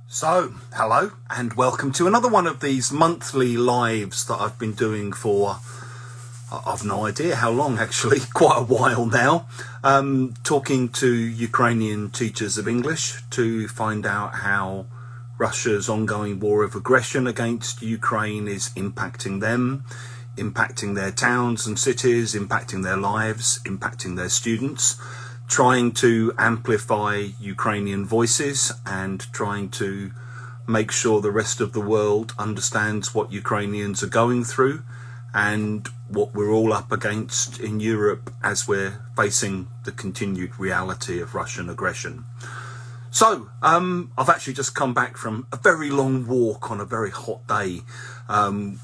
So, hello and welcome to another one of these monthly lives that I've been doing for, I've no idea how long actually, quite a while now, talking to Ukrainian teachers of English to find out how Russia's ongoing war of aggression against Ukraine is impacting them, impacting their towns and cities, impacting their lives, impacting their students, trying to amplify Ukrainian voices and trying to make sure the rest of the world understands what Ukrainians are going through and what we're all up against in Europe as we're facing the continued reality of Russian aggression. So, I've actually just come back from a very long walk on a very hot day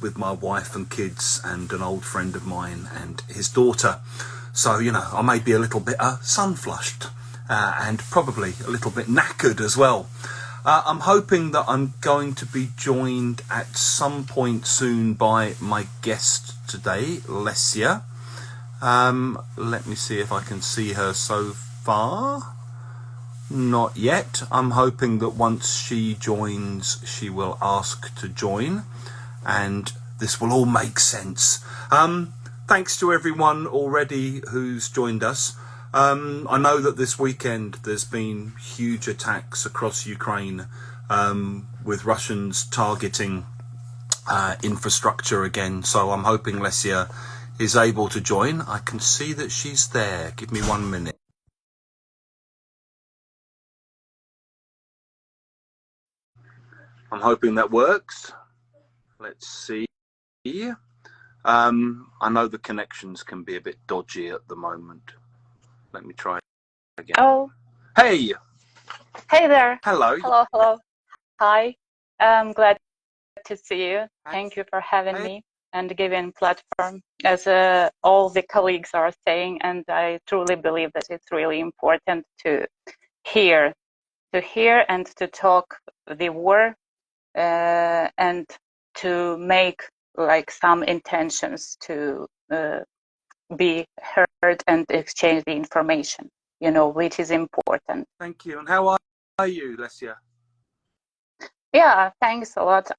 with my wife and kids and an old friend of mine and his daughter. So, I may be a little bit sun-flushed and probably a little bit knackered as well. I'm hoping that I'm going to be joined at some point soon by my guest today, Lesya. Let me see if I can see her so far. Not yet. I'm hoping that once she joins, she will ask to join, and this will all make sense. Thanks to everyone already who's joined us. I know that this weekend there's been huge attacks across Ukraine with Russians targeting infrastructure again. So I'm hoping Lesya is able to join. I can see that she's there. Give me 1 minute. I'm hoping that works. Let's see. I know the connections can be a bit dodgy at the moment. Let me try again. Oh. Hey. Hey there. Hello. Hello. Hi. I'm glad to see you. Thank you for having me and giving platform, as all the colleagues are saying, and I truly believe that it's really important to hear and to talk the war and to make like some intentions to be heard and exchange the information, which is important. Thank you. And how are you, Lesya? Yeah, thanks a lot.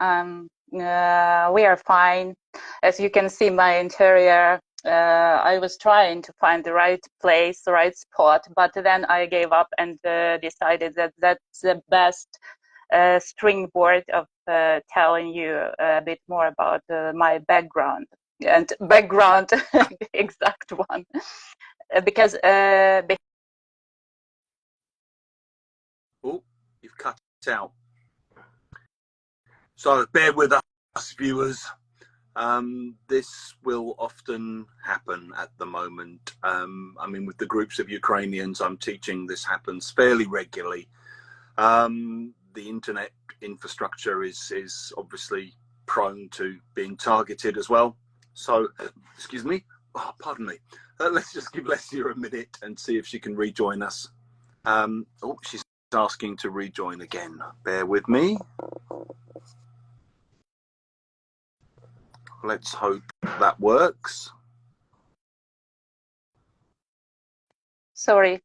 We are fine. As you can see, my interior, I was trying to find the right place, the right spot, but then I gave up and decided that that's the best springboard of telling you a bit more about my background. And background, the exact one, because oh, you've cut out. So bear with us, viewers. This will often happen at the moment. With the groups of Ukrainians I'm teaching, this happens fairly regularly. The internet infrastructure is obviously prone to being targeted as well. So, excuse me. Oh, pardon me. Let's just give Lesya a minute and see if she can rejoin us. She's asking to rejoin again. Bear with me. Let's hope that works. Sorry.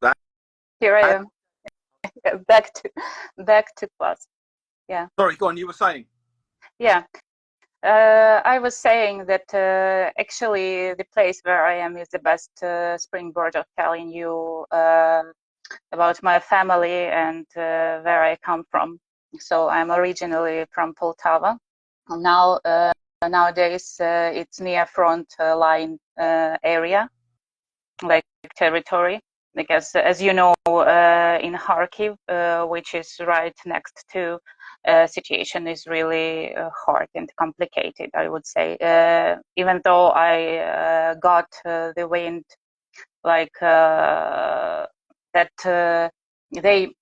Here I am. Back to class. Yeah. Sorry, go on. You were saying. Yeah. I was saying that actually the place where I am is the best springboard of telling you about my family and where I come from. So I'm originally from Poltava. Now nowadays it's near front line area, like territory. Because as you know, in Kharkiv, which is right next to, situation is really hard and complicated, I would say. Even though I got the wind, like that they,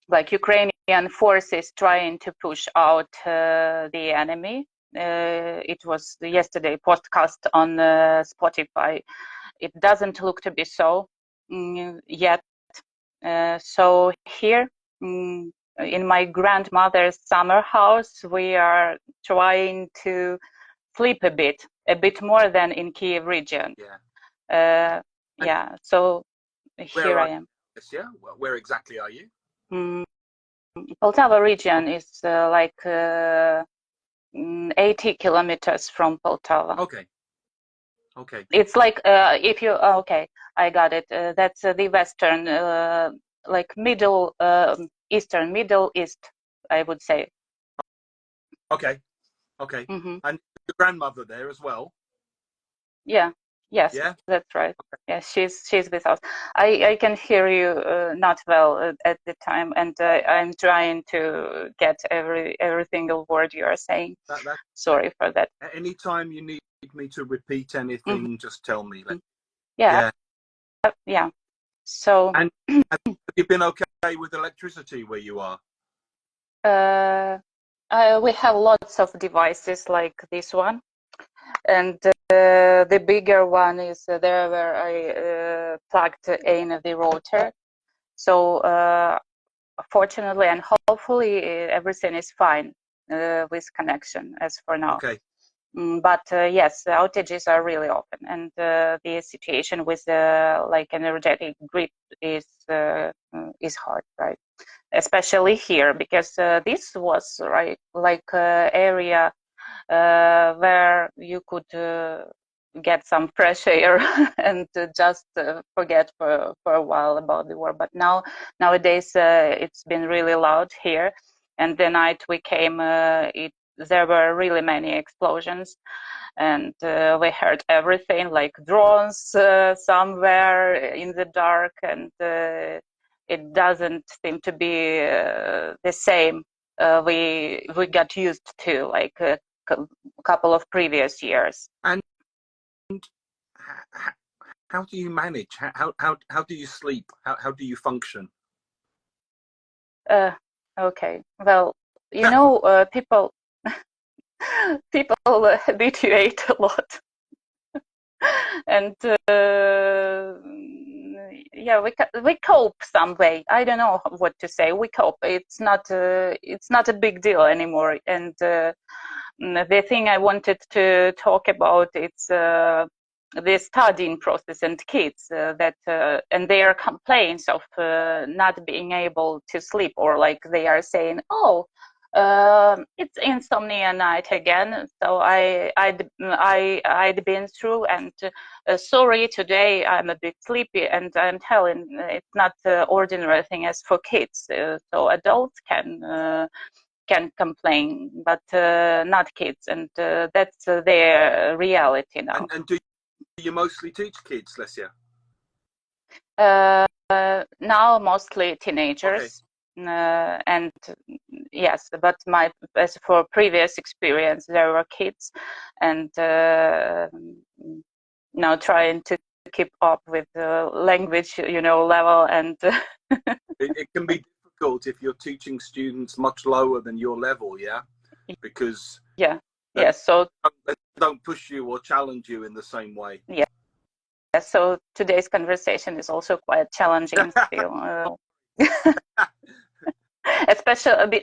like Ukrainian forces trying to push out the enemy. It was yesterday podcast on Spotify. It doesn't look to be so yet. So here in my grandmother's summer house, we are trying to sleep a bit more than in Kiev region. So here I am. Yeah. Where exactly are you? Poltava region is like 80 kilometers from Poltava. Okay. Okay. It's like if you okay, I got it. That's the western, like middle eastern, Middle East, I would say. Okay. Okay. Mm-hmm. And your grandmother there as well? Yeah. Yes, Yeah. that's right. Yeah, she's with us. I can hear you not well at the time, and I'm trying to get every single word you are saying. That Sorry for that. anytime you need me to repeat Mm-hmm. anything, just tell me. Yeah, Yeah. yeah. So And have you been okay with electricity where you are? we have lots of devices like this one, and the bigger one is there where I plugged in the router. So fortunately and hopefully everything is fine with connection as for now. Okay. But yes, outages are really often, and the situation with like energetic grid is hard, right? Especially here, because this was right like area where you could get some fresh air and just forget for a while about the war. But nowadays it's been really loud here, and the night we came, there were really many explosions, and we heard everything like drones somewhere in the dark, and it doesn't seem to be the same we got used to like a couple of previous years. And how do you manage? How do you sleep? How do you function? Okay, well, people habituate a lot, and yeah, we cope some way. I don't know what to say. We cope. It's not a big deal anymore. And the thing I wanted to talk about, it's the studying process and kids that and their complaints of not being able to sleep, or like they are saying, oh, it's insomnia night again. So I'd been through, and sorry, today I'm a bit sleepy, and I'm telling it's not the ordinary thing as for kids. So adults can complain, but not kids, and that's their reality now. And do you mostly teach kids, Lesya? Now mostly teenagers. Okay. And yes, but as for previous experience, there were kids, and now trying to keep up with the language, level, and It can be difficult if you're teaching students much lower than your level, yeah, because yeah, yeah. So they don't push you or challenge you in the same way. yeah. So today's conversation is also quite challenging still,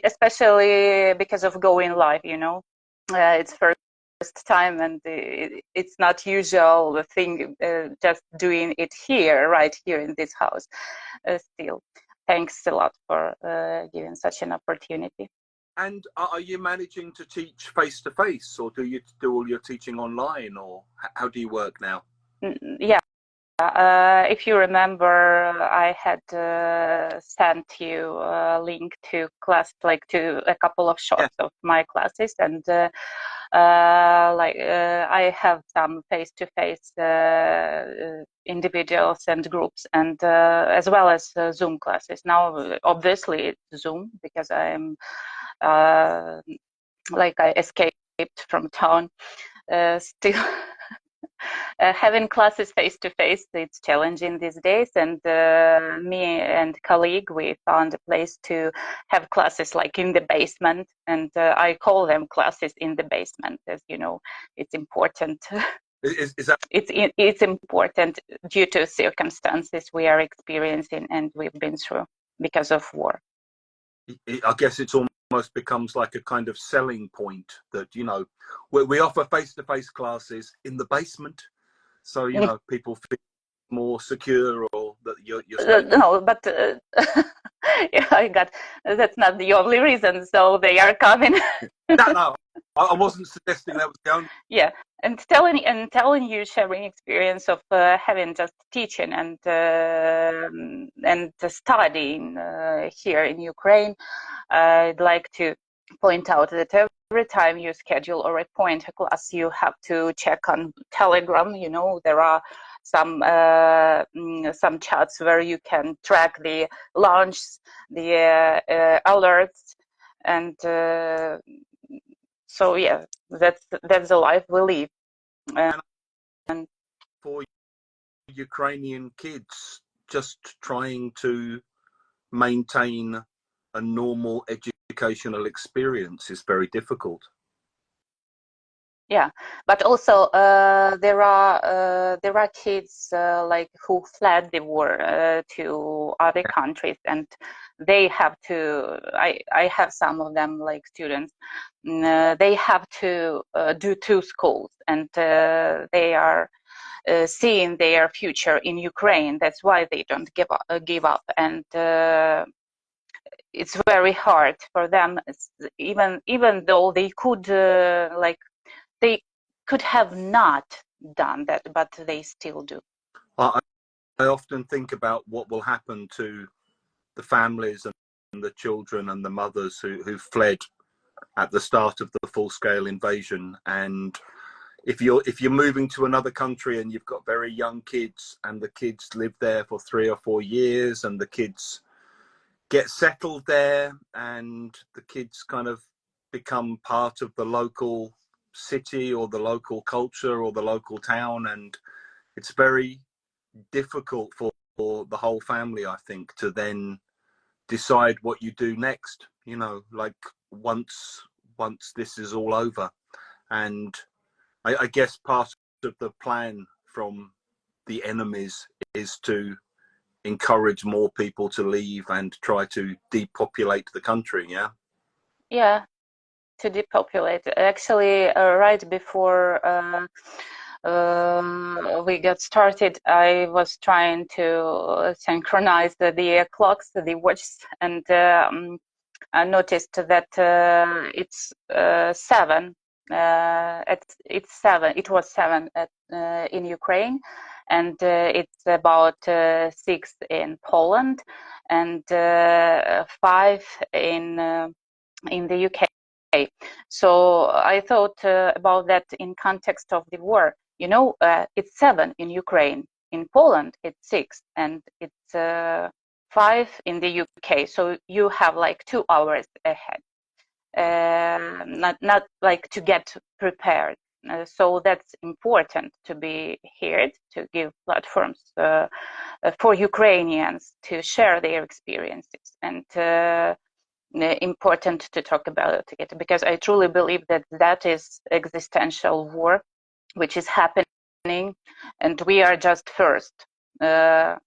especially because of going live. It's first time, and it's not usual thing. Just doing it right here in this house. Still, thanks a lot for giving such an opportunity. And are you managing to teach face to face, or do you do all your teaching online, or how do you work now? Yeah. If you remember, I had sent you a link to class, like to a couple of shots of my classes, and I have some face-to-face individuals and groups, and as well as Zoom classes. Now, obviously, it's Zoom because I'm like I escaped from town. Still. Having classes face to face, it's challenging these days, and me and colleague, we found a place to have classes like in the basement, and I call them classes in the basement, as you know, it's important. Is that it's important due to circumstances we are experiencing and we've been through because of war. I guess it's almost becomes like a kind of selling point that we offer face-to-face classes in the basement, so people feel more secure, or that you're saying? No, but yeah, I got that's not the only reason. So they are coming. No, I wasn't suggesting that was the only. Yeah, and telling you, sharing experience of having just teaching and studying here in Ukraine. I'd like to point out that every time you schedule or appoint a class, you have to check on Telegram. You know, there are some chats where you can track the launch, the alerts, and so yeah, that's the life we live. And for Ukrainian kids, just trying to maintain a normal educational experience is very difficult. yeah, but also there are kids like who fled the war to other countries, and they have to. I have some of them like students. They have to do two schools, and they are seeing their future in Ukraine. That's why they don't give up, and it's very hard for them. Even though they could like. They could have not done that, but they still do. I often think about what will happen to the families and the children and the mothers who fled at the start of the full-scale invasion. And if you're moving to another country and you've got very young kids, and the kids live there for 3 or 4 years, and the kids get settled there, and the kids kind of become part of the local city or the local culture or the local town, and it's very difficult for the whole family, I think, to then decide what you do next, you know, like once this is all over. And I guess part of the plan from the enemies is to encourage more people to leave and try to depopulate the country. Yeah, to depopulate. Actually, right before we got started, I was trying to synchronize the clocks, the watches, and I noticed that it's 7. It's 7. It was 7 in Ukraine, and it's about 6 in Poland, and 5 in the UK. So I thought about that in context of the war. You know, it's 7 in Ukraine. In Poland, it's 6, and it's 5 in the UK. So you have like 2 hours ahead. Not like to get prepared. So that's important to be heard, to give platforms for Ukrainians to share their experiences, and important to talk about it, because I truly believe that that is existential war which is happening, and we are just first. And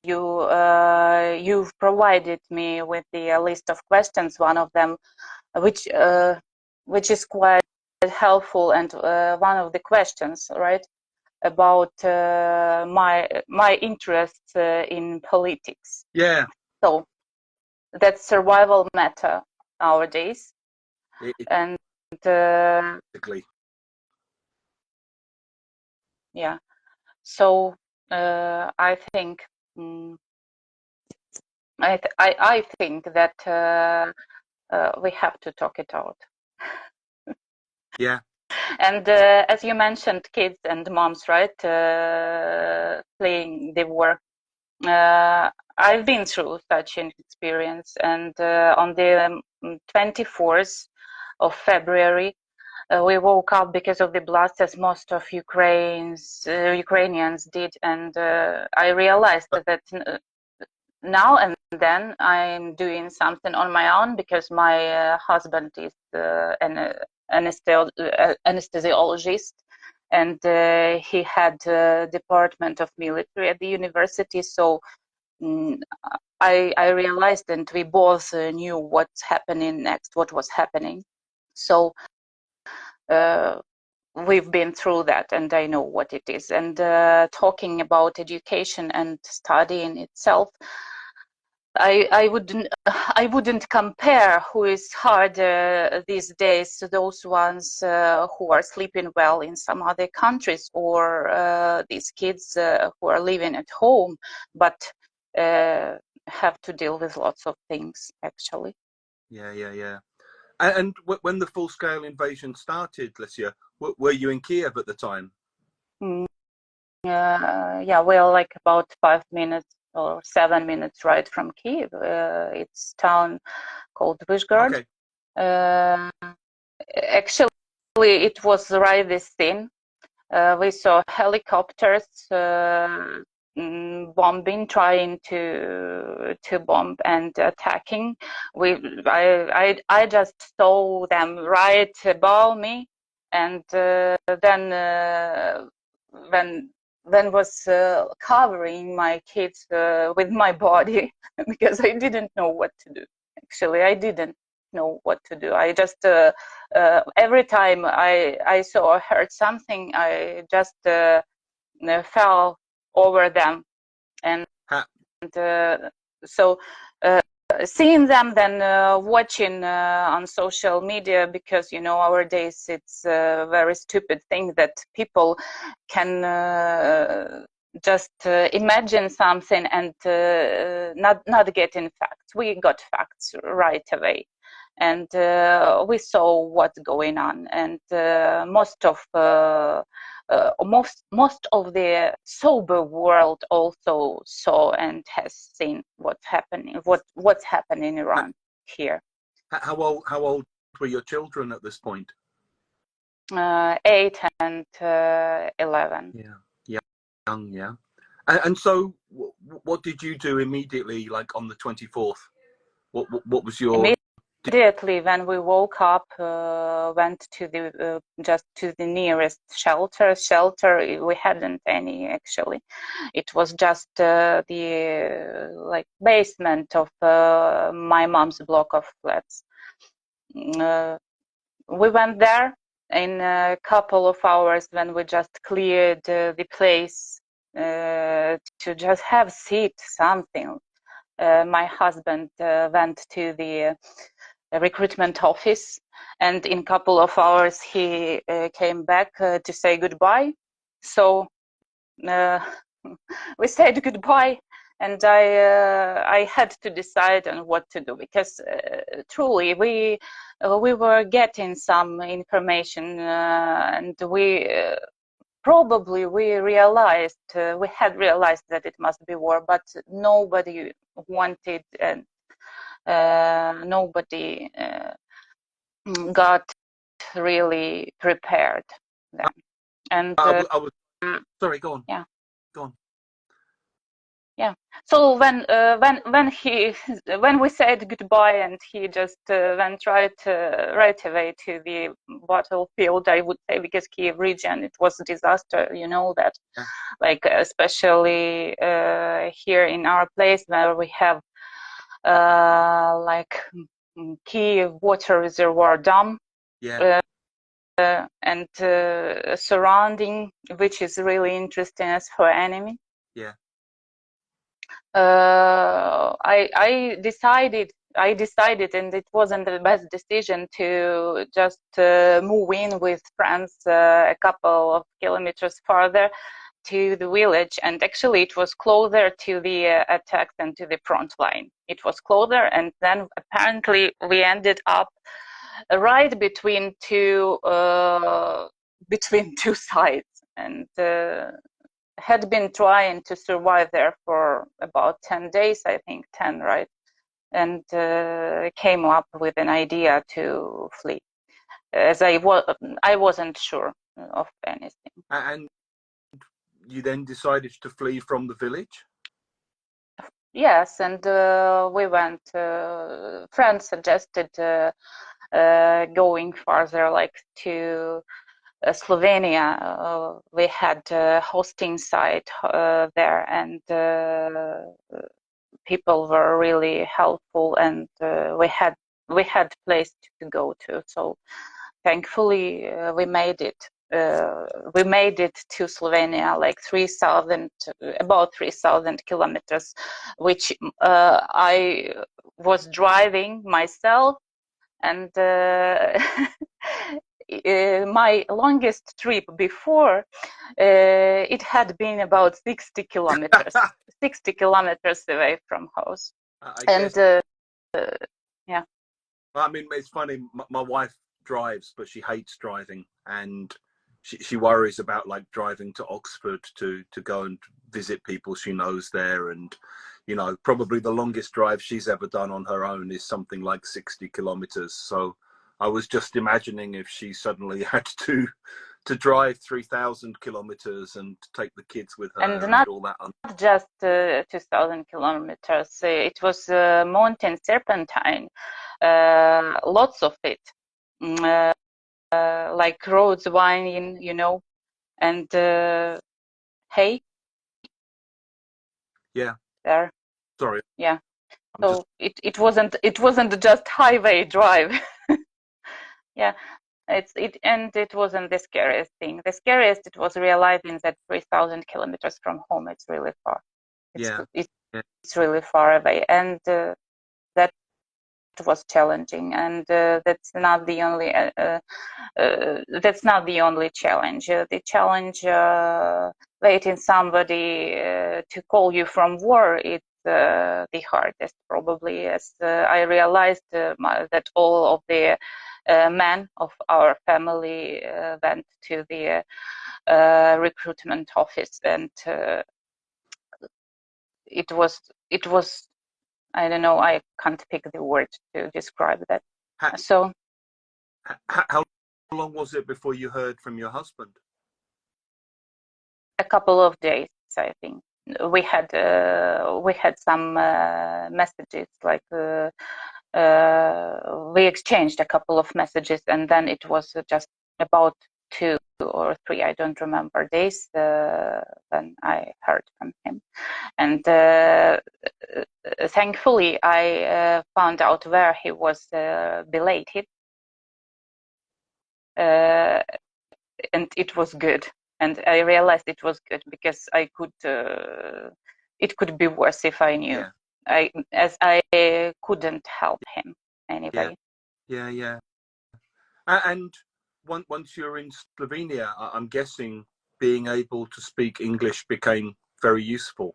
you've provided me with the list of questions, one of them which is quite helpful, and one of the questions, right, about my interests in politics. Yeah. So that's survival matter nowadays. And yeah, so I think I think that we have to talk it out. Yeah. And as you mentioned, kids and moms, right, playing the war. I've been through such an experience, and on the 24th of February, we woke up because of the blast, as most of Ukrainians did, and I realized that now and then I'm doing something on my own, because my husband is an anesthesiologist, and he had department of military at the university. So I realized, and we both knew what's happening next, what was happening. So we've been through that, and I know what it is. And talking about education and studying itself, I wouldn't compare who is harder these days to those ones who are sleeping well in some other countries, or these kids who are living at home, but have to deal with lots of things, actually. Yeah. And when the full-scale invasion started, Lesya, were you in Kiev at the time? Yeah, well, like about 5 minutes or 7 minutes ride from Kiev. It's a town called Vyshgorod. Okay. Actually, it was right this thing. We saw helicopters bombing, trying to bomb and attacking. I just saw them right above me, and then when was covering my kids with my body because I didn't know what to do. Actually, I didn't know what to do. I just every time I saw or heard something, I just fell over them, and so seeing them, then watching on social media, because nowadays it's a very stupid thing that people can just imagine something and not getting facts. We got facts right away, and we saw what's going on, and most of the sober world also saw and has seen what's happening in Iran here. How old were your children at this point? 8 and 11. Yeah, young, yeah. And so, what did you do immediately, like on the 24th? What was your... Immediately when we woke up, went to the just to the nearest shelter. We hadn't any, actually. It was just the like basement of my mom's block of flats. We went there in a couple of hours when we just cleared the place to just have seat, something. My husband went to the recruitment office, and in a couple of hours he came back to say goodbye. So we said goodbye, and I had to decide on what to do, because truly we were getting some information, and we realized we had realized that it must be war, but nobody wanted, and nobody got really prepared then. And I was sorry, go on. Yeah. Go on. Yeah. So when we said goodbye, and he just went right away to the battlefield, I would say, because Kiev region, it was a disaster. You know that, Yeah. Like especially here in our place, where we have like Kiev water reservoir dam. Yeah. And surrounding, which is really interesting as for enemy. Yeah. I decided, and it wasn't the best decision, to just move in with friends a couple of kilometers farther to the village, and actually it was closer to the attack than to the front line. It was closer, and then apparently we ended up right between two sides, and had been trying to survive there for about 10 days, I think 10, right? And came up with an idea to flee, as I wasn't sure of anything. And you then decided to flee from the village? Yes, and we went. Friends suggested going farther, like to Slovenia. We had a hosting site there, and people were really helpful, and we had place to go to. So thankfully we made it. we made it to Slovenia, like about 3,000 kilometers, which I was driving myself, and my longest trip before, it had been about 60 kilometers, 60 kilometers away from house. I And guess. yeah. I mean, it's funny. My wife drives, but she hates driving, and she worries about like driving to Oxford to go and visit people she knows there. And you know, probably the longest drive she's ever done on her own is something like 60 kilometers. So I was just imagining if she suddenly had to drive 3,000 kilometers and take the kids with And her not and all that. just 2,000 kilometers. It was mountain serpentine, lots of it, like roads winding, you know, and hey, Yeah. there, Sorry. yeah. I'm just. So it wasn't just highway drive. Yeah, it wasn't the scariest thing. The scariest it was realizing that 3,000 kilometers from home, it's really far. Yeah. It's really far away, and that was challenging. And that's not the only challenge. The challenge waiting somebody to call you from war, it's the hardest probably, as I realized that all of the men of our family went to the recruitment office, and it was I don't know, I can't pick the word to describe that. How, So how long was it before you heard from your husband? a couple of days, I think. We had some messages, like we exchanged a couple of messages, and then it was just about 2 or 3, I don't remember, days when I heard from him. And thankfully, I found out where he was belated, and it was good. And I realized it was good because it could be worse if I knew. Yeah. I couldn't help him anyway. Yeah. And once you're in Slovenia, I'm guessing being able to speak English became very useful.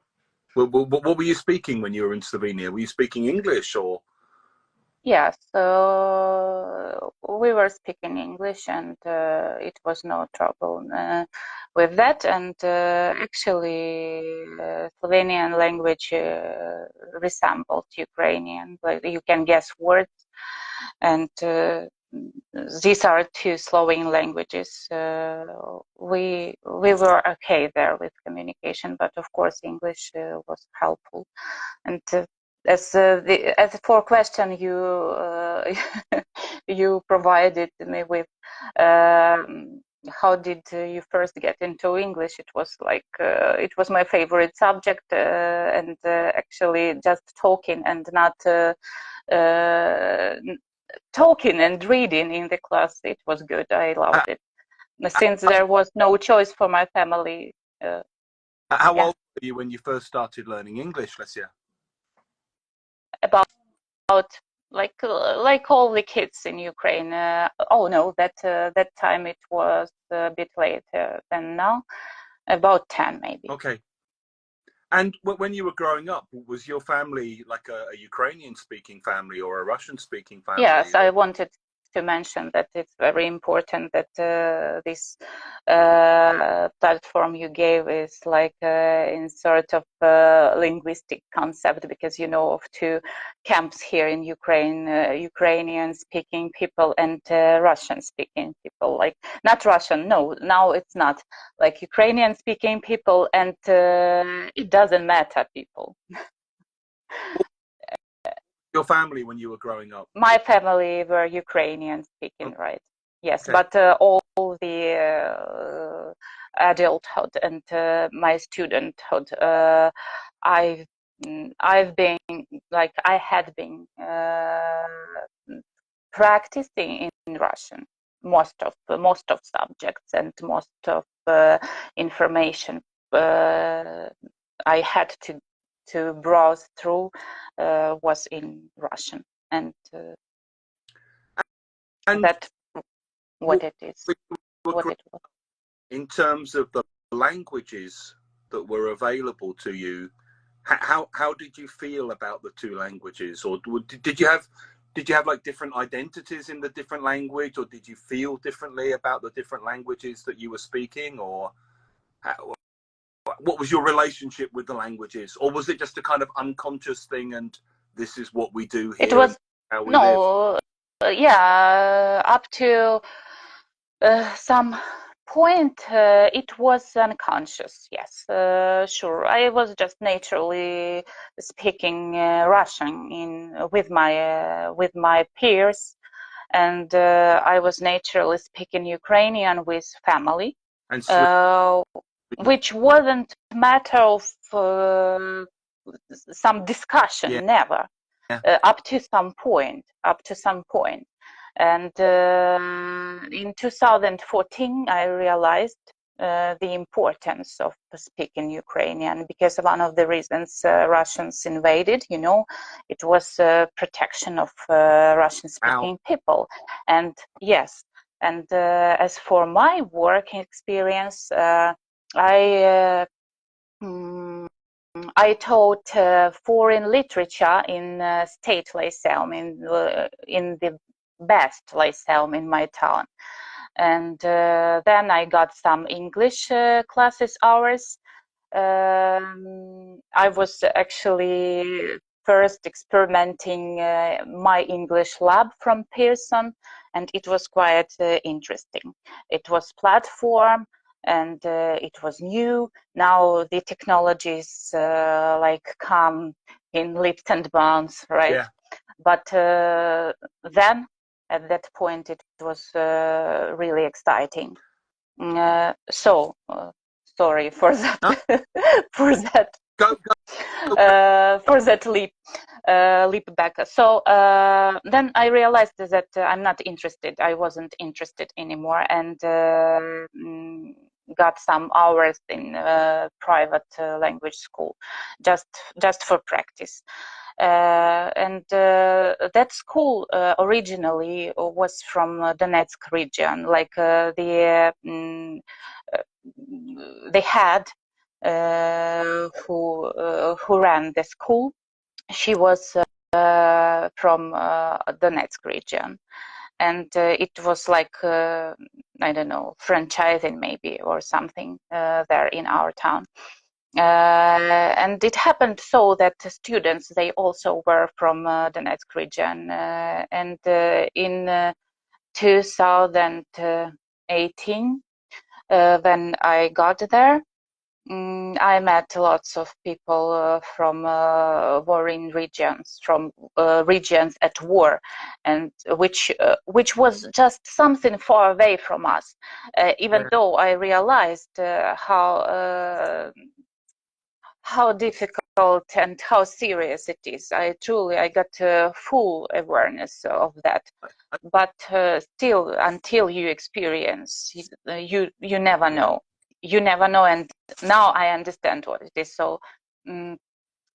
What were you speaking when you were in Slovenia? Were you speaking English or? Yeah, so we were speaking English, and it was no trouble with that. And actually, Slovenian language resembles Ukrainian. Like, you can guess words, and these are two Slovene languages. We were okay there with communication, but of course English was helpful. And as for question you provided me with, how did you first get into English? It was like it was my favorite subject, and actually just talking and not talking and reading in the class, it was good. I loved it. Since there was no choice for my family. How Yeah. old were you when you first started learning English, Lesya? About like all the kids in Ukraine. Oh no, that time it was a bit later than now. About 10 maybe. Okay. And when you were growing up, was your family like a Ukrainian-speaking family or a Russian-speaking family? Yes, I Or wanted to mention that it's very important that this platform you gave is like in sort of linguistic concept, because you know of two camps here in Ukraine, Ukrainian speaking people and Russian speaking people. Like, not Russian, no, now it's not, like Ukrainian speaking people, and it doesn't matter people. your family when you were growing up? My family were Ukrainian speaking, right? Yes, Okay. but all the adulthood and my studenthood, I've I've been like I had been practicing in Russian. most of subjects and most of information I had to browse through was in Russian, and that what it is, what it was. In terms of the languages that were available to you, how did you feel about the two languages, or did you have like different identities in the different language, or did you feel differently about the different languages that you were speaking, or what was your relationship with the languages, or was it just a kind of unconscious thing and this is what we do here? It was and how we live? yeah, up to some point it was unconscious. Yes, sure. I was just naturally speaking Russian with my peers, and I was naturally speaking Ukrainian with family, And which wasn't a matter of some discussion. yeah, Never. yeah. Up to some point. And in 2014, I realized the importance of speaking Ukrainian, because one of the reasons Russians invaded, it was protection of Russian-speaking people. And yes, and as for my work experience, I taught foreign literature in State Lyceum, in the best Lyceum in my town. And then I got some English classes hours. I was actually first experimenting my English lab from Pearson, and it was quite interesting. It was platform, and it was new. Now the technologies like come in leaps and bounds, right? Yeah. But then at that point it was really exciting. Sorry for that. No? for that. Go. For that leap back. So then I realized that I'm not interested. I wasn't interested anymore, and got some hours in private language school, just for practice. And that school originally was from Donetsk region, like they had who ran the school. She was from Donetsk region, and it was like I don't know, franchising maybe or something there in our town. And it happened so that the students, they also were from Donetsk region, and in 2018, when I got there, I met lots of people from warring regions, from regions at war, and which was just something far away from us. Even though I realized how difficult and how serious it is. I got full awareness of that. But still, until you experience, you never know. You never know, and now I understand what it is. So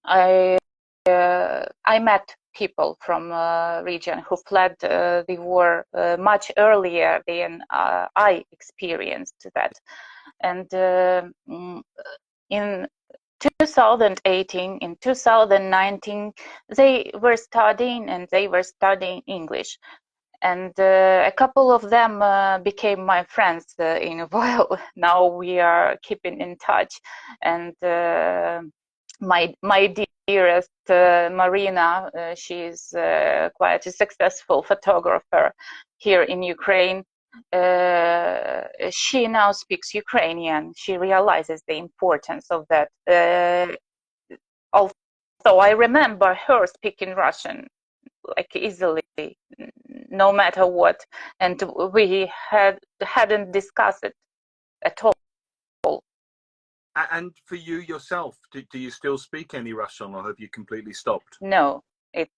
I met people from region who fled the war much earlier than I experienced that, and in 2018, in 2019, they were studying English. And a couple of them became my friends in a while. Now we are keeping in touch. And my dearest Marina, she's quite a successful photographer here in Ukraine. She now speaks Ukrainian. She realizes the importance of that. Although I remember her speaking Russian like easily, no matter what, and we hadn't discussed it at all. And for you yourself, do you still speak any Russian, or have you completely stopped? No, it's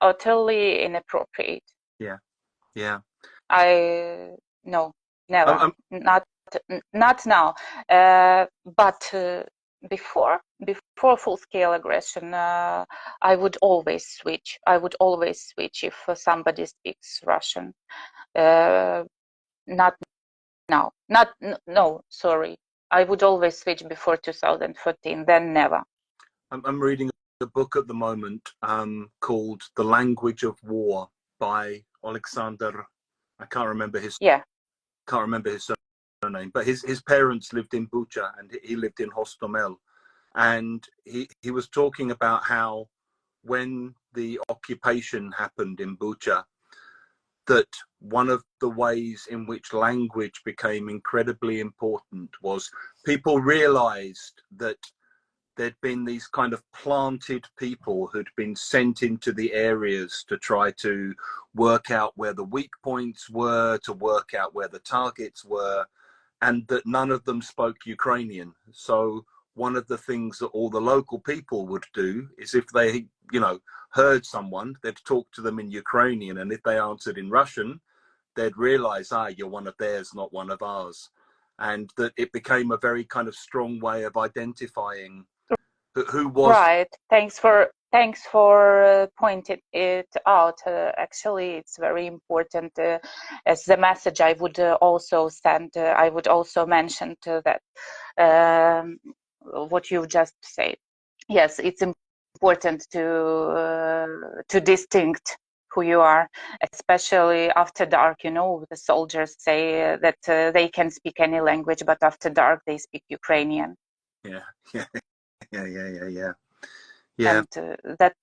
utterly inappropriate. Yeah. yeah. I no, never, Um, not now. But before full-scale aggression, I would always switch. I would always switch if somebody speaks Russian. Not now. Not no. Sorry. I would always switch before 2014. Then never. I'm reading a book at the moment called The Language of War by Alexander. I Yeah. can't remember his surname, but his parents lived in Bucha and he lived in Hostomel, and he was talking about how when the occupation happened in Bucha, that one of the ways in which language became incredibly important was people realized that there'd been these kind of planted people who'd been sent into the areas to try to work out where the weak points were, to work out where the targets were, and that none of them spoke Ukrainian. So one of the things that all the local people would do is if they, heard someone, they'd talk to them in Ukrainian, and if they answered in Russian, they'd realize, you're one of theirs, not one of ours. And that it became a very kind of strong way of identifying who was. Right. Thanks for pointing it out. Actually, it's very important. As the message I would also send, I would also mention to that what you just said. Yes, it's important to distinct who you are, especially after dark. The soldiers say that they can speak any language, but after dark they speak Ukrainian. Yeah, yeah, yeah. And that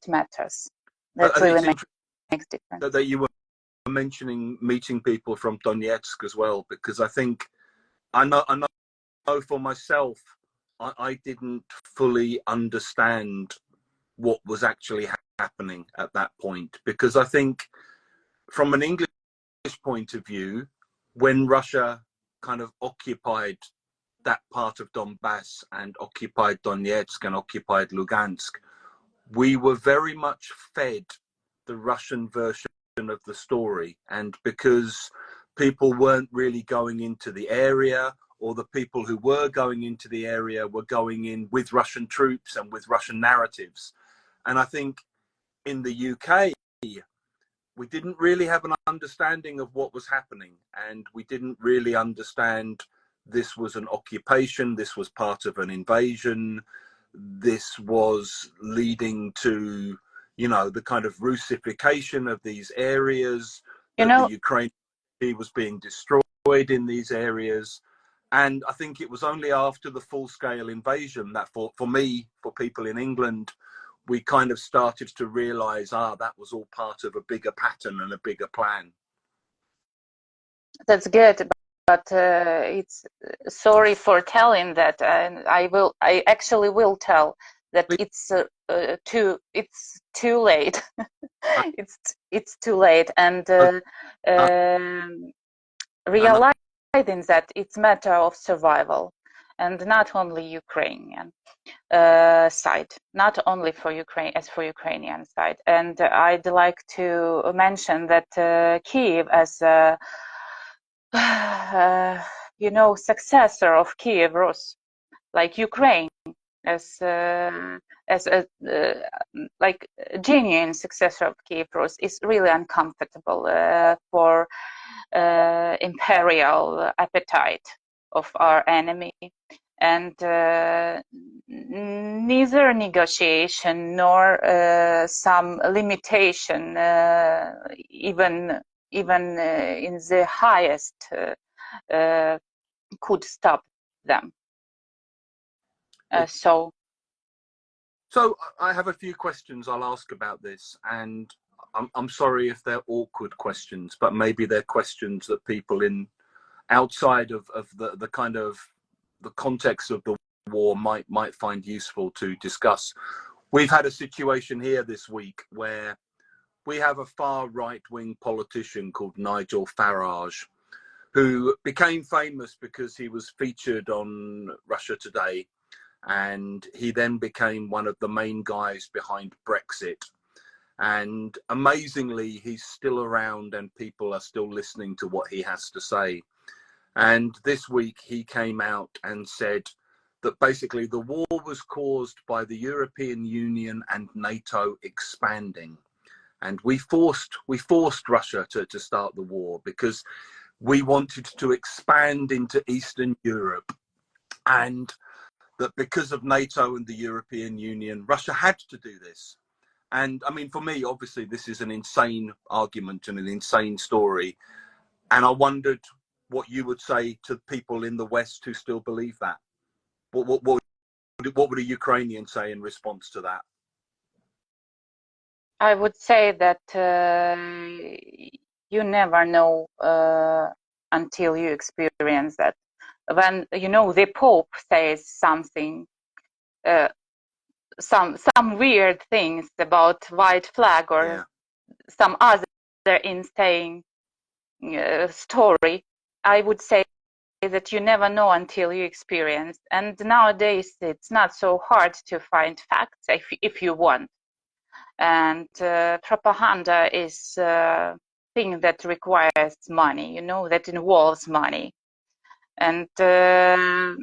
matters. That I think really it's makes difference. interesting that you were mentioning meeting people from Donetsk as well, because I know for myself, I didn't fully understand what was actually happening at that point, because I think from an English point of view, when Russia kind of occupied that part of Donbass and occupied Donetsk and occupied Lugansk, we were very much fed the Russian version of the story. And because people weren't really going into the area, or the people who were going into the area were going in with Russian troops and with Russian narratives. And I think in the UK, we didn't really have an understanding of what was happening, and we didn't really understand this was an occupation, this was part of an invasion, this was leading to, the kind of Russification of these areas, You that the know, Ukraine was being destroyed in these areas. And I think it was only after the full-scale invasion that for me, for people in England, we kind of started to realize, that was all part of a bigger pattern and a bigger plan. that's good, but it's sorry for telling that, and I actually will tell that it's too late. It's too late, and realizing that it's matter of survival, and not only Ukrainian side, not only for Ukrainian side. And I'd like to mention that Kiev as a successor of Kiev Rus, like Ukraine as a like genuine successor of Kiev Rus, is really uncomfortable for imperial appetite of our enemy. And neither negotiation nor some limitation, even in the highest, could stop them. So I have a few questions I'll ask about this, and I'm sorry if they're awkward questions, but maybe they're questions that people in outside of the kind of the context of the war might find useful to discuss. We've had a situation here this week where we have a far right-wing politician called Nigel Farage, who became famous because he was featured on Russia Today, and he then became one of the main guys behind Brexit. And amazingly, he's still around and people are still listening to what he has to say. And this week he came out and said that basically the war was caused by the European Union and NATO expanding. And we forced Russia to start the war because we wanted to expand into Eastern Europe. And that because of NATO and the European Union, Russia had to do this. And I mean, for me, obviously, this is an insane argument and an insane story. And I wondered what you would say to people in the West who still believe that. What would a Ukrainian say in response to that? I would say that you never know until you experience that. When the Pope says something, some weird things about white flag or some other insane story, I would say that you never know until you experience. And nowadays it's not so hard to find facts if you want. And propaganda is a thing that requires money, that involves money. And the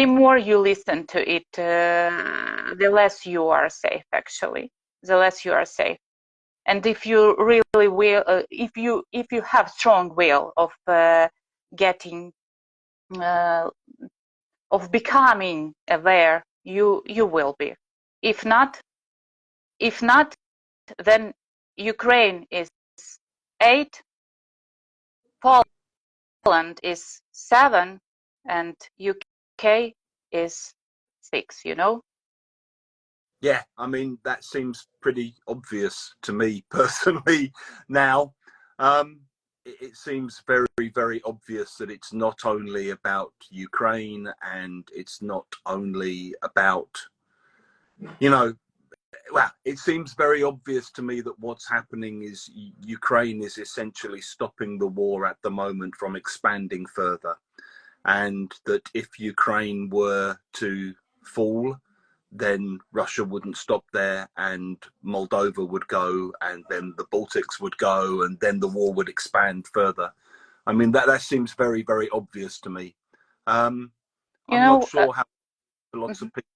more you listen to it, the less you are safe, actually. The less you are safe. And if you really will, if you have strong will of getting, of becoming aware, you will be. If not, then Ukraine is 8, Poland is 7, and UK is 6. Yeah, I mean, that seems pretty obvious to me personally now. It seems very, very obvious that it's not only about Ukraine and it's not only about, well, it seems very obvious to me that what's happening is Ukraine is essentially stopping the war at the moment from expanding further. And that if Ukraine were to fall, then Russia wouldn't stop there and Moldova would go and then the Baltics would go and then the war would expand further. I mean, that seems very, very obvious to me. I'm not sure how lots of people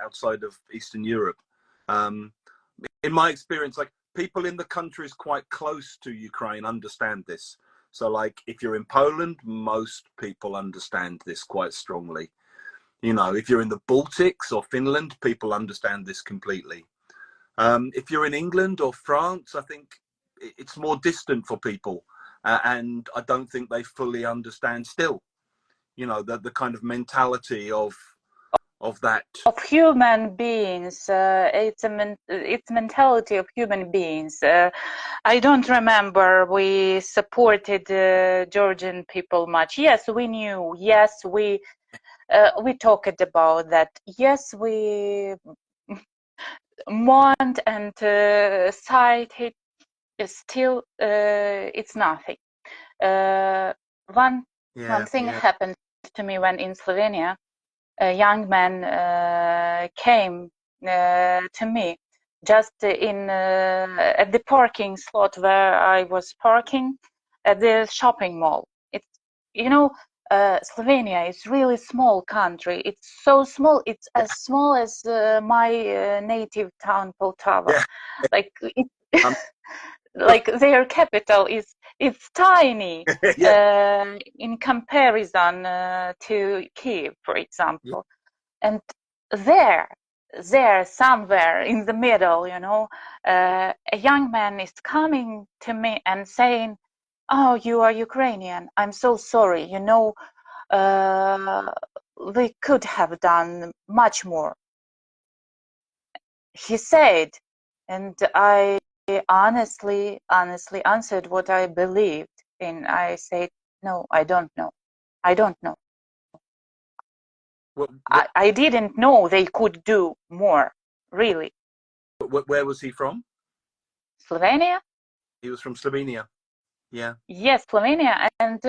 outside of Eastern Europe. In my experience, like people in the countries quite close to Ukraine understand this. So like if you're in Poland, most people understand this quite strongly. If you're in the Baltics or Finland, people understand this completely. If you're in England or France, I think it's more distant for people. And I don't think they fully understand still, the kind of mentality of that. Of human beings, it's mentality of human beings. I don't remember we supported Georgian people much. Yes, we knew. Yes, we talked about that. Yes, we mourned and cited. Still, it's nothing. One thing happened to me when in Slovenia. A young man came to me just at the parking slot where I was parking at the shopping mall. It's Slovenia is really small country. It's so small. It's as small as my native town Poltava. Yeah. Like like their capital is tiny in comparison to Kiev, for example. And there somewhere in the middle, a young man is coming to me and saying, "Oh, you are Ukrainian. I'm so sorry. We could have done much more," he said. And I honestly answered what I believed in. I said, "No, I don't know. I don't know. I didn't know they could do more, really." Where was he from? Slovenia? He was from Slovenia. Yeah. Yes, Slovenia. And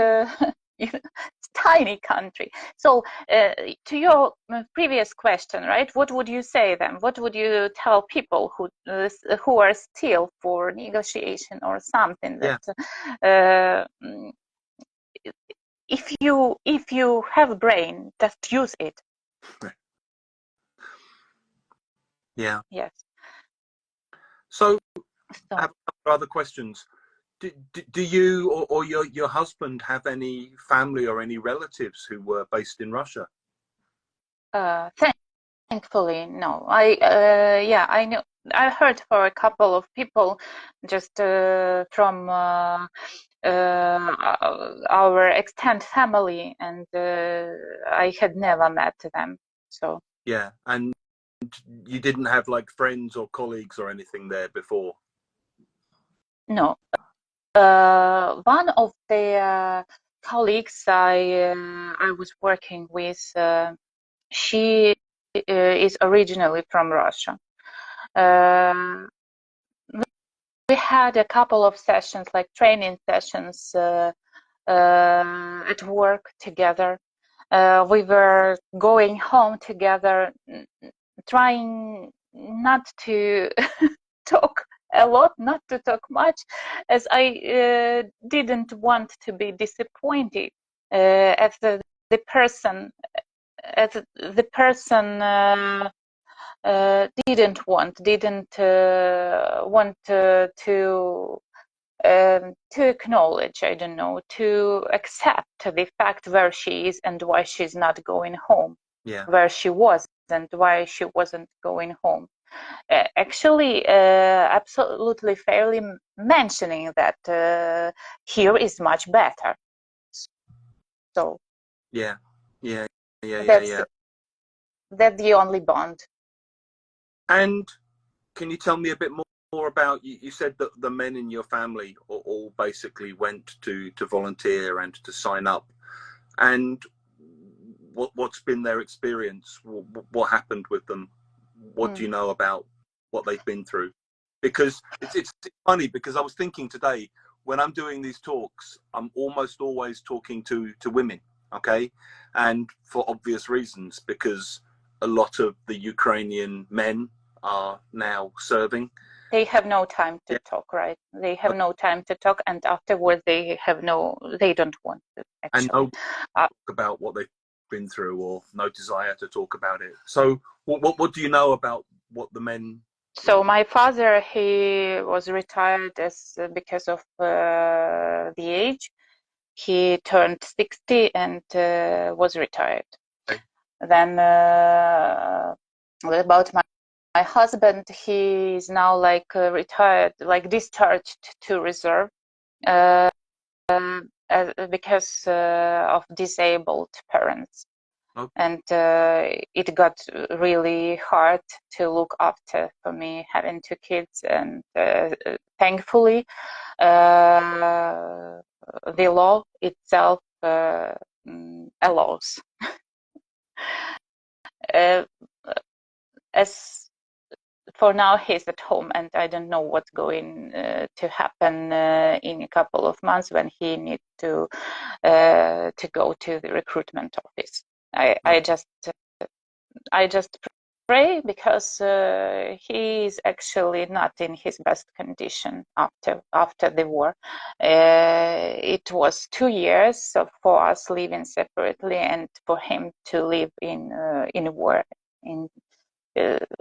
tiny country. So to your previous question, right, what would you say then? What would you tell people who are still for negotiation or something that if you have a brain, just use it. Yeah. Yes. So I have other questions. Do you or your husband have any family or any relatives who were based in Russia? Thankfully, no. I know. I heard for a couple of people just from our extended family, and I had never met them. So yeah, and you didn't have like friends or colleagues or anything there before? no. One of the colleagues I was working with, she is originally from Russia. We had a couple of sessions, like training sessions at work together. We were going home together, trying not to talk a lot, not to talk much, as I didn't want to be disappointed at the person, didn't want to acknowledge, I don't know, to accept the fact where she is and why she's not going home, where she was and why she wasn't going home. Actually, absolutely fairly mentioning that here is much better. So Yeah. That's the only bond. And can you tell me a bit more about, you said that the men in your family all basically went to volunteer and to sign up, and what's been their experience? What happened with them? What do you know about what they've been through? Because it's funny, because I was thinking today, when I'm doing these talks, I'm almost always talking to women, okay? And for obvious reasons, because a lot of the Ukrainian men are now serving. They have no time to talk, right? They have no time to talk, and afterwards they don't want to, actually. And no talk about what they've been through, or no desire to talk about it. So what do you know about what the men? So my father, he was retired because of the age. He turned 60 and was retired. Okay. Then about my husband, he is now like retired, like discharged to reserve because of disabled parents. Okay. And it got really hard to look after for me having two kids, and thankfully the law itself allows. As for now, he's at home, and I don't know what's going to happen in a couple of months when he needs to go to the recruitment office. I just pray, because he is actually not in his best condition after the war. It was 2 years for us living separately, and for him to live in war, in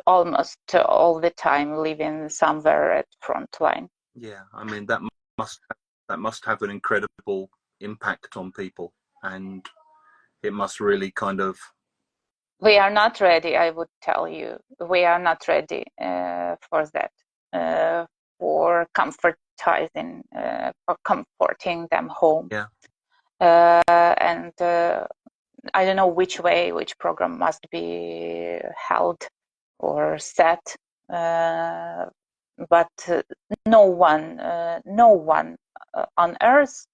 almost all the time living somewhere at front line. Yeah, I mean that must have an incredible impact on people, and it must really kind of. We are not ready, I would tell you. We are not ready for that, for comforting them home. Yeah. And I don't know which program must be held or set, but no one on earth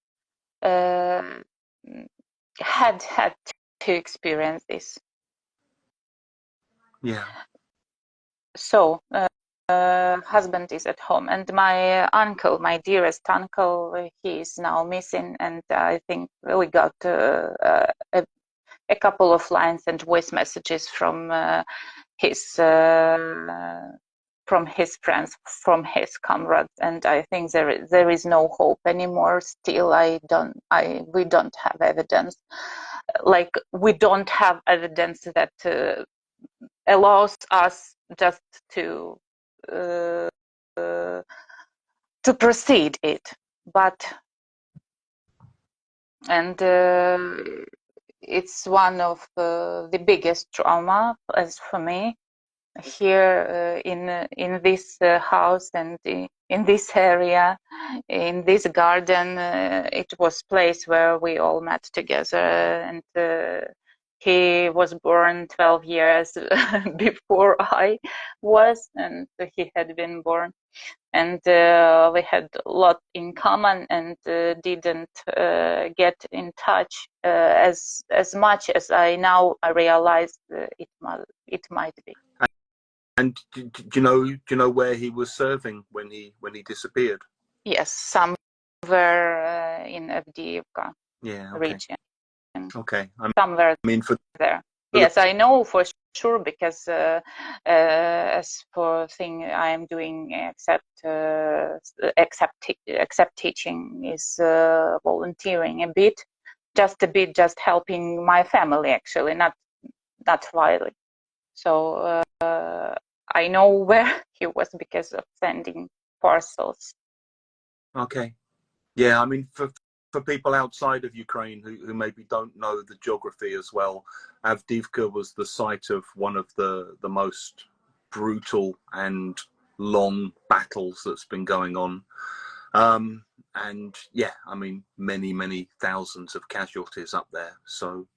had to experience this. Yeah. So husband is at home, and my uncle, my dearest uncle, he is now missing, and I think we got a couple of lines and voice messages from his friends, from his comrades, and I think there is no hope anymore. Still, we don't have evidence. Like, we don't have evidence that allows us just to proceed it, and it's one of the biggest trauma as for me here in this house and in this area, in this garden. It was place where we all met together, and he was born 12 years before I was, and he had been born, and we had a lot in common, and didn't get in touch as much as I now realize it might be. And do you know where he was serving when he disappeared? Yes, somewhere in Avdiivka region. Okay. Somewhere for there. Yes, I know for sure, because as for thing I am doing, except teaching, is volunteering a bit, just helping my family, actually, not widely. So I know where he was because of sending parcels. Okay. Yeah, I mean, for people outside of Ukraine who maybe don't know the geography as well, Avdiivka was the site of one of the most brutal and long battles that's been going on. And yeah, I mean, many thousands of casualties up there. So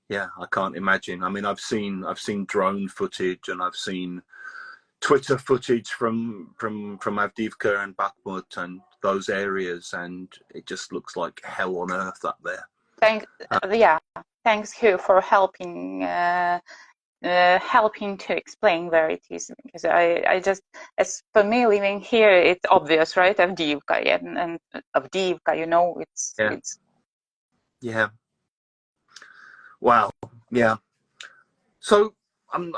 yeah, I can't imagine. I mean, I've seen drone footage, and I've seen Twitter footage from Avdiivka and Bakhmut and those areas, and it just looks like hell on earth up there. Thanks you for helping to explain where it is, because I just, as for me living here, it's obvious, right? Avdiivka, and Avdiivka, it's yeah. Wow. Yeah. So I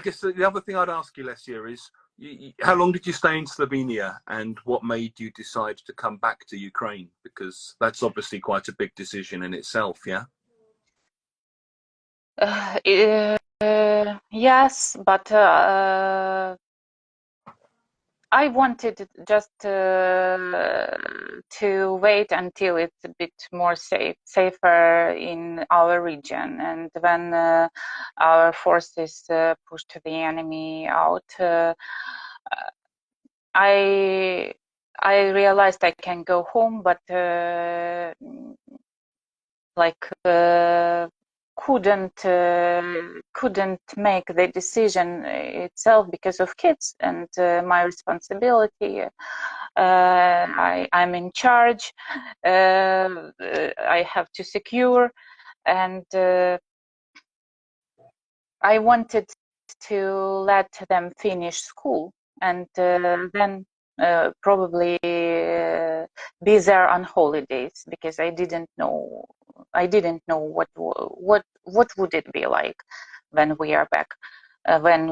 guess the other thing I'd ask you, Lesya, is how long did you stay in Slovenia, and what made you decide to come back to Ukraine? Because that's obviously quite a big decision in itself, yeah? Yes, but I wanted just to wait until it's a bit more safer in our region, and when our forces pushed the enemy out, I realized I can go home, but couldn't make the decision itself because of kids and my responsibility. I'm in charge. I have to secure, and I wanted to let them finish school, and then probably be there on holidays, because I didn't know what would it be like when we are back, when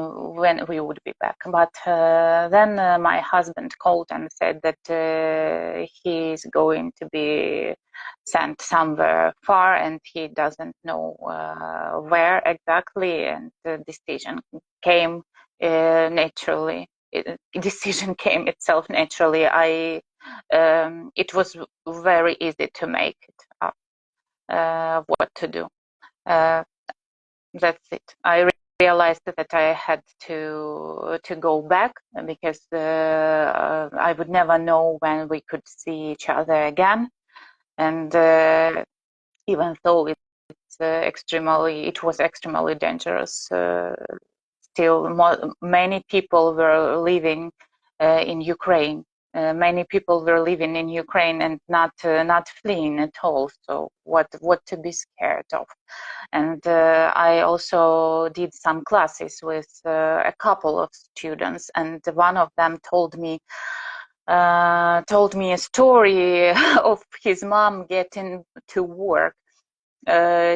we would be back. But then my husband called and said that he is going to be sent somewhere far, and he doesn't know where exactly, and the decision came naturally. Decision came itself naturally. It was very easy to make it up, what to do. That's it. I realized that I had to go back, because I would never know when we could see each other again, and even though it was extremely dangerous. Still, many people were living in Ukraine Many people were living in Ukraine and not fleeing at all. So what to be scared of? And I also did some classes with a couple of students, and one of them told me a story of his mom getting to work.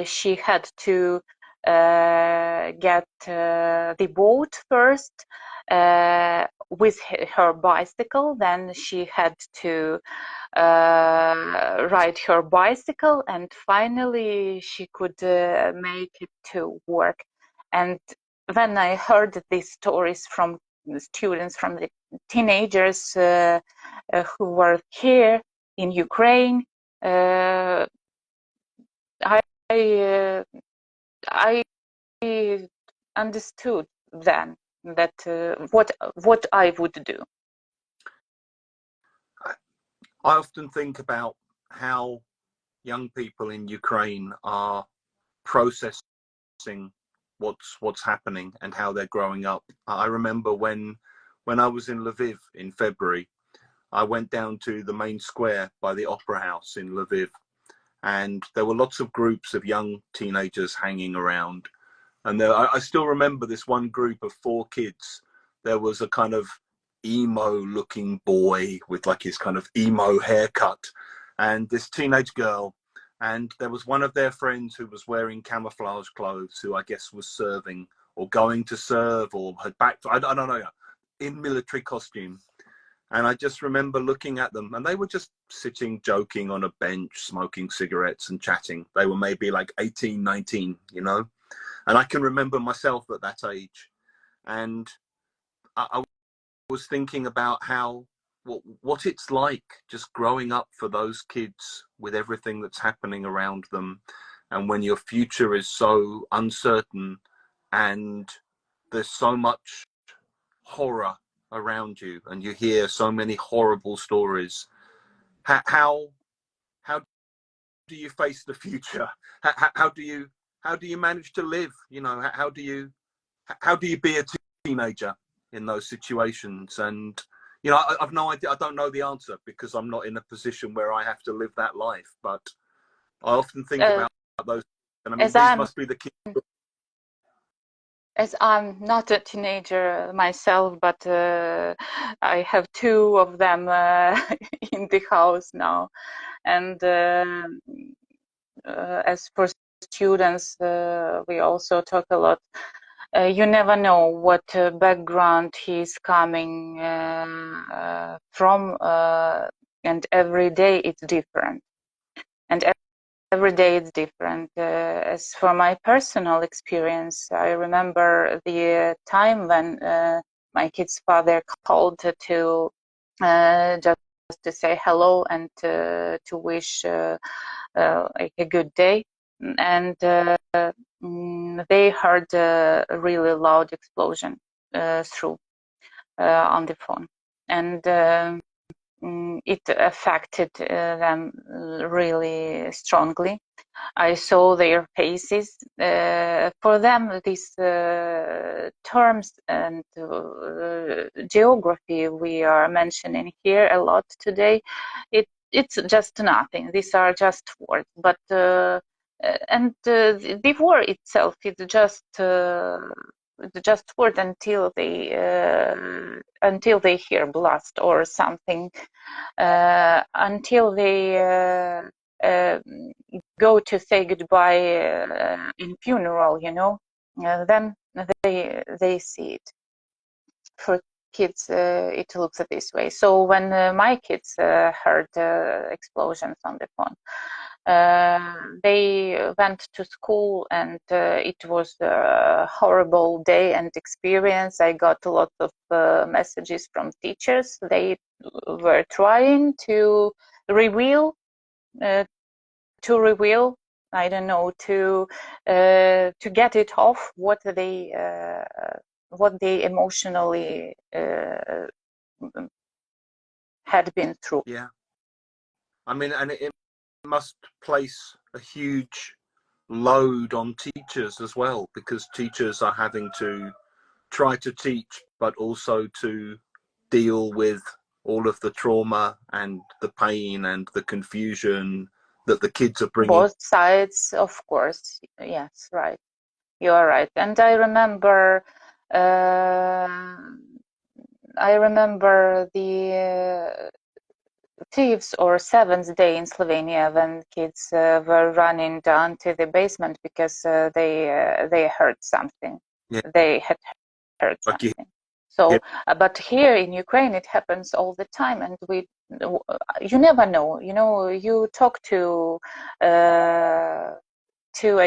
She had to get the boat first with her bicycle. Then she had to ride her bicycle, and finally she could make it to work. And when I heard these stories from the students, from the teenagers who were here in Ukraine, I I understood then that what I would do. I often think about how young people in Ukraine are processing what's happening and how they're growing up. I remember when I was in Lviv in February, I went down to the main square by the Opera House in Lviv, and there were lots of groups of young teenagers hanging around. And I still remember this one group of 4 kids. There was a kind of emo-looking boy with like his kind of emo haircut, and this teenage girl. And there was one of their friends who was wearing camouflage clothes, who I guess was serving or going to serve or had backed, I don't know, in military costume. And I just remember looking at them, and they were just sitting, joking on a bench, smoking cigarettes and chatting. They were maybe like 18, 19, you know? And I can remember myself at that age. And I was thinking about how, what it's like just growing up for those kids with everything that's happening around them. And when your future is so uncertain and there's so much horror around you and you hear so many horrible stories, how do you face the future? How do you manage to live? You know, how do you be a teenager in those situations? And you know, I've no idea. I don't know the answer because I'm not in a position where I have to live that life. But I often think about those, and I mean, these must be the kids. As I'm not a teenager myself, but I have 2 of them in the house now. And as for students, we also talk a lot. You never know what background he's coming from, and every day it's different. And every day it's different. As for my personal experience, I remember the time when my kid's father called to just to say hello and to wish like a good day. And they heard a really loud explosion through on the phone. And it affected them really strongly. I saw their faces. For them, these terms and geography we are mentioning here a lot today, it's just nothing. These are just words. But and the war itself is just word until they hear blast or something, until they go to say goodbye in funeral, you know. Then they see it. For kids, it looks this way. So when my kids heard explosions on the phone, they went to school, and it was a horrible day and experience. I got a lot of messages from teachers. They were trying to reveal, I don't know, to get it off what they emotionally had been through. Yeah, I mean, and it must place a huge load on teachers as well, because teachers are having to try to teach, but also to deal with all of the trauma and the pain and the confusion that the kids are bringing. Both sides, of course. Yes, right. You are right. And I remember the thieves or seventh day in Slovenia when kids were running down to the basement because they heard something. Yeah, They had heard like something. So, but here in Ukraine, it happens all the time, and you never know. You know, you talk to a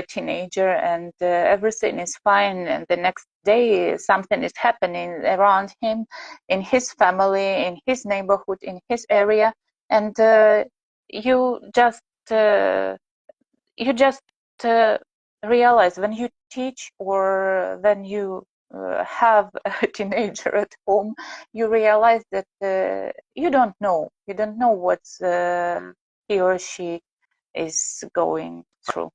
teenager, and everything is fine, and the next day something is happening around him, in his family, in his neighborhood, in his area, and you just uh, you just realize when you teach or when you have a teenager at home, you realize that you don't know what he or she is going through.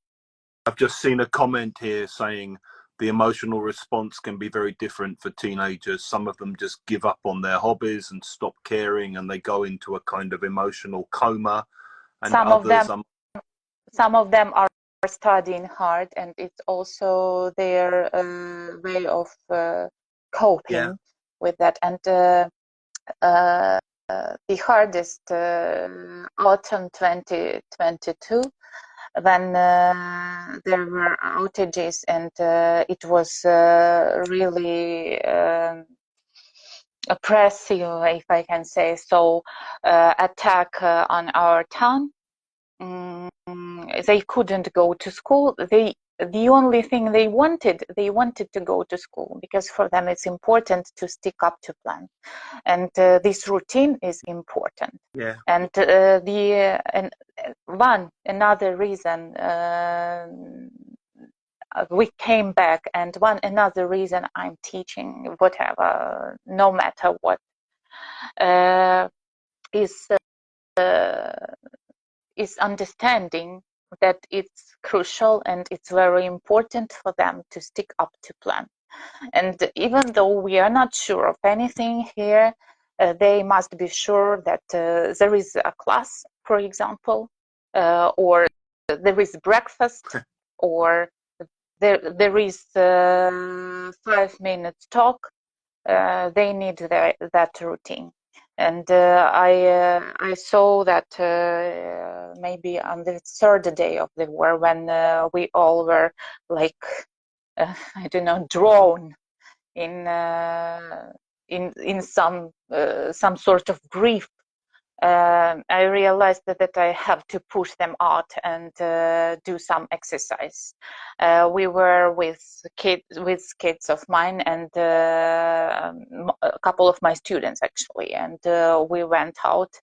I've just seen a comment here saying the emotional response can be very different for teenagers. Some of them just give up on their hobbies and stop caring, and they go into a kind of emotional coma, and Some of others them are studying hard, and it's also their way of coping yeah, with that. And the hardest autumn 2022, when there were outages, and it was really oppressive, if I can say so, attack on our town. They couldn't go to school. The only thing they wanted to go to school, because for them it's important to stick up to plan, and this routine is important. yeah. And another reason we came back, and another reason I'm teaching whatever, no matter what, is understanding that it's crucial and it's very important for them to stick up to plan. And even though we are not sure of anything here, they must be sure that there is a class, for example, or there is breakfast, or there is 5 minutes talk. They need that routine. And I saw that maybe on the third day of the war, when we all were like, I don't know, drawn in some sort of grief. I realized that I have to push them out and do some exercise. We were with kids of mine, and a couple of my students actually, and we went out.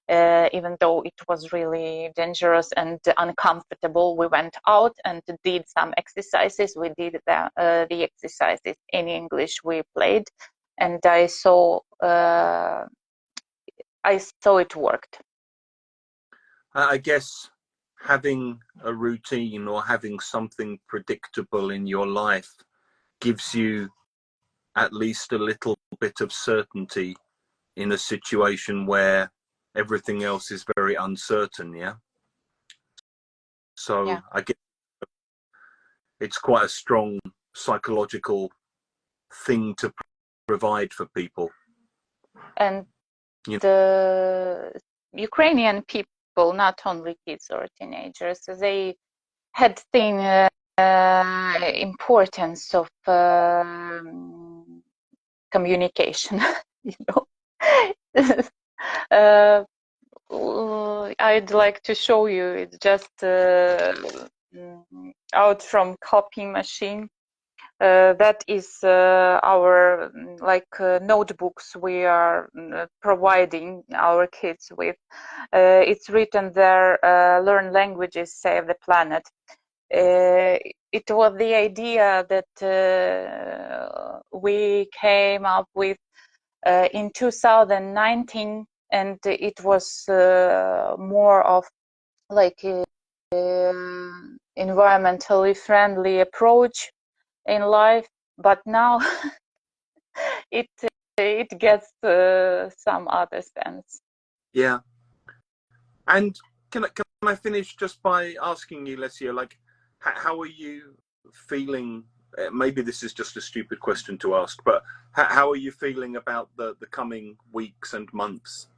Even though it was really dangerous and uncomfortable, we went out and did some exercises. We did the exercises in English. We played, and I saw it worked. I guess having a routine or having something predictable in your life gives you at least a little bit of certainty in a situation where everything else is very uncertain. Yeah. So Yeah. I guess it's quite a strong psychological thing to provide for people. And You know? the Ukrainian people, not only kids or teenagers, they had seen importance of communication. You know, I'd like to show you. It's just out from copying machine. That is our notebooks we are providing our kids with. It's written there, learn languages, save the planet. It was the idea that we came up with in 2019, and it was more of like a environmentally friendly approach in life, but now it it gets some other sense. Yeah. And can I finish just by asking you, Lesya, like, how are you feeling? Maybe this is just a stupid question to ask, but how are you feeling about the coming weeks and months?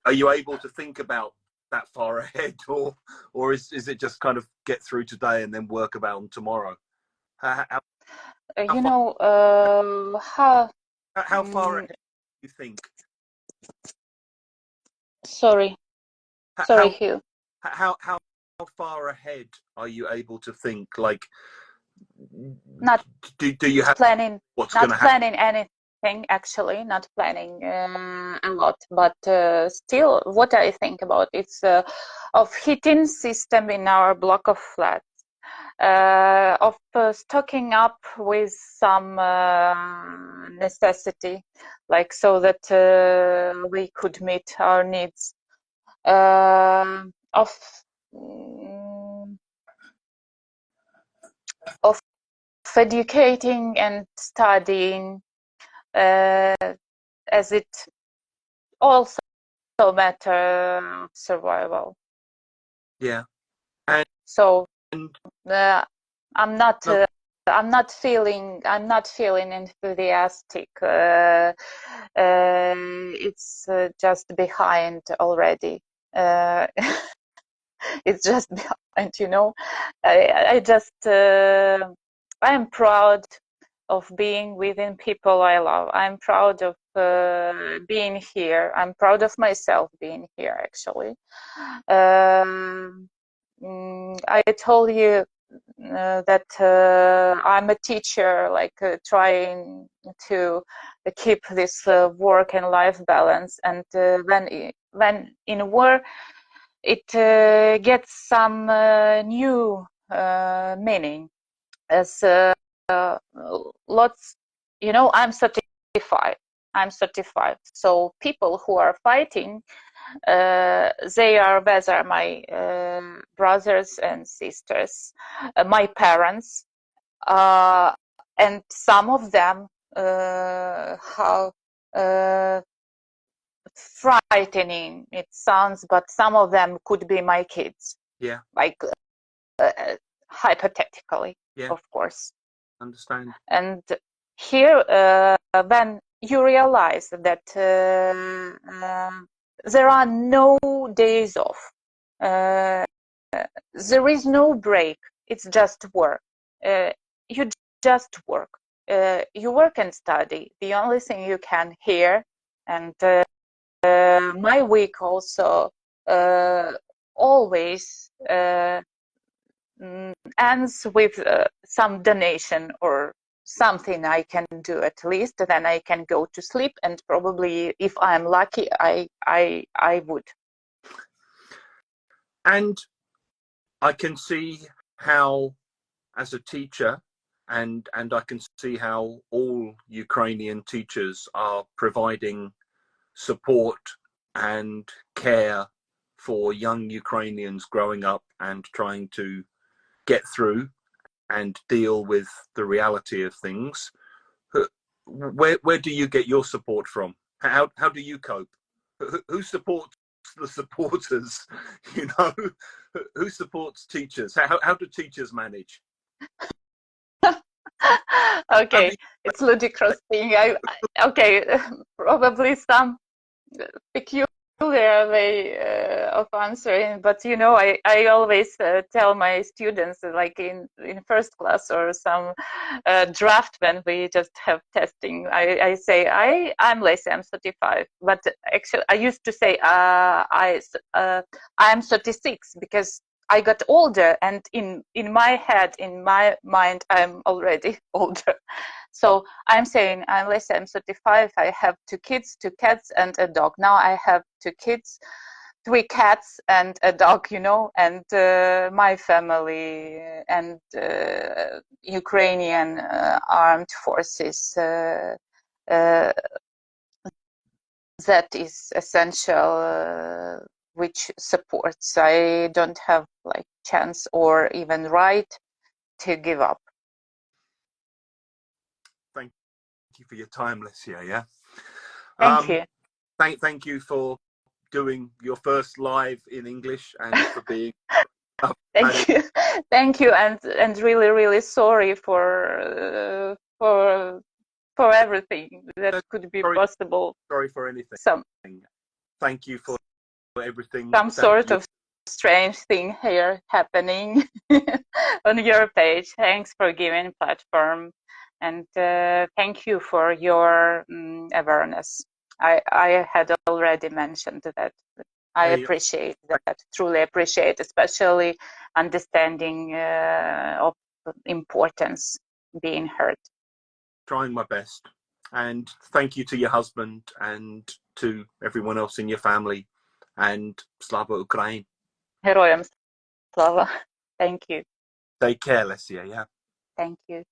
Are you able to think about that far ahead, or is it just kind of get through today and then work about on tomorrow? How, You far, know, how far ahead do you think? Sorry, How Hugh. how far ahead are you able to think? Like, Not do you have planning, what's going not to happen? planning anything actually, not planning a lot, but still, what I think about it's of heating system in our block of flats. Of stocking up with some necessity, like so that we could meet our needs. Of of educating and studying, as it also matter survival. Yeah, and So I'm not. no, I'm not feeling enthusiastic. It's just behind already. It's just behind, you know. I just I am proud of being within people I love. I'm proud of being here. I'm proud of myself being here, actually. I told you that I'm a teacher, like trying to keep this work and life balance. And when in work, it gets some new meaning. As lots, you know, I'm certified. So people who are fighting, they are whether my brothers and sisters, my parents, and some of them how frightening it sounds, but some of them could be my kids. yeah, Like hypothetically, yeah, of course. understand. And here, when you realize that there are no days off, there is no break, it's just work. You just work. You work and study. The only thing you can hear, and my week also always ends with some donation or something I can do at least. Then I can go to sleep, and probably, if I'm lucky, I would. And I can see how, as a teacher, and I can see how all Ukrainian teachers are providing support and care for young Ukrainians growing up and trying to get through and deal with the reality of things. Where do you get your support from? How do you cope? Who supports the supporters? You know, who supports teachers? How do teachers manage? Okay, it's ludicrous thing. Okay, probably some peculiar way of answering, but you know, I always tell my students, like in first class or some draft when we just have testing, I say I'm Lesya, I'm 35, but actually I used to say I'm 36 because I got older, and in my head, in my mind, I'm already older. So I'm saying I'm Lesya, I'm 35. I have 2 kids, 2 cats, and a dog. Now I have 2 kids, 3 cats, and a dog. You know, and my family and Ukrainian armed forces. That is essential, which supports. I don't have like chance or even right to give up. Thank you for your time, Lesya. Yeah. Thank you. Thank you for doing your first live in English and for being. Thank you, thank you, and really, really sorry for everything that could be possible. Sorry for anything. Thank you for everything. Some sort of strange thing here happening on your page. Thanks for giving platform, and thank you for your awareness. I had already mentioned that. I appreciate that, truly appreciate, especially understanding of importance being heard. Trying my best. And thank you to your husband and to everyone else in your family, and Slava Ukraini. Героям слава. Thank you. Take care, Lesya. Yeah. Thank you.